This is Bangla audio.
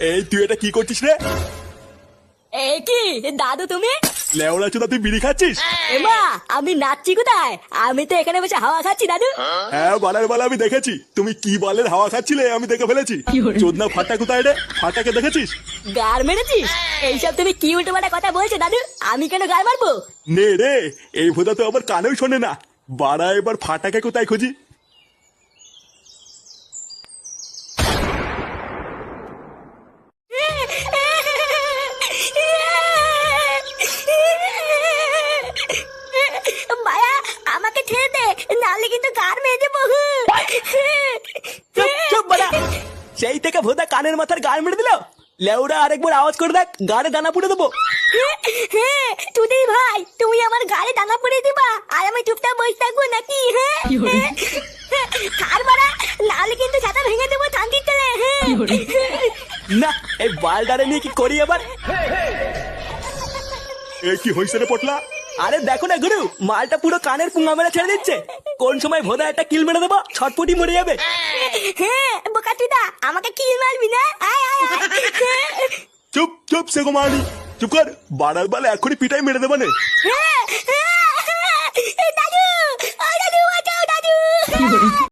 এই তুই এটা কি করছিস রে? এই কি দাদু তুমি? লেওড়া চোদা, তুই বিড়ি খাচ্ছিস? এমা আমি নাচছি কোথায়? আমি তো এখানে বসে হাওয়া খাচ্ছি দাদু। হ্যাঁ, বালার বালা আমি দেখেছি। তুমি কি বালের হাওয়া খাচ্ছিলে আমি দেখে ফেলেছি। চোদনা ফাটা কোথায় রে? ফাটাকে দেখেছিস? গার মেরেছিস? এইসব তুমি কি উল্টো পাল্টা কথা বলছো দাদু? আমি কেন গার মারবো? নে রে, এই ভোদা তো আবার কানেও শোনে না। বাড়া, এবার ফাটাকে কোথায় খুঁজি? মায়া আমাকে ছেড়ে দে, নাহলে কিন্তু গার মেরে দেবো। চুপ চুপ বাড়া। সেই থেকে ভোদা কানের মাথার গাড় মেরে দিল। লেউড়া আরেকবার আওয়াজ করে দেখ, গাড়ে দানা পুড়ে দেবো। তুই ভাই, তুমি আমার গাড়ি দানা পরে দিবা আর আমি চুপচাপ বসে থাকবো নাকি? আর বাড়া, নাহলে কিন্তু ছাতা ভেঙে দেবো শান্তির তেলে। না, এই বালডারে নিয়ে কি করি এবার? এ কি হয়েছে রে পটলা? আরে দেখো না গুরু, মালটা পুরো কানের পুঙ্গা মেরে ছেড়ে দিচ্ছে। কোন সময় ভোদা একটা কিল মেরে দেবো, ছটপটি মরে যাবে। বোকা তুইদা, আমাকে কি মারবি না? আয় আয় আয়। চুপ চুপ, সে গোমানি চুপ কর। বাড়ার বালে এখনই পিটাই মেরে দেবানে। দাদু, ও দাদু, বাঁচাও দাদু।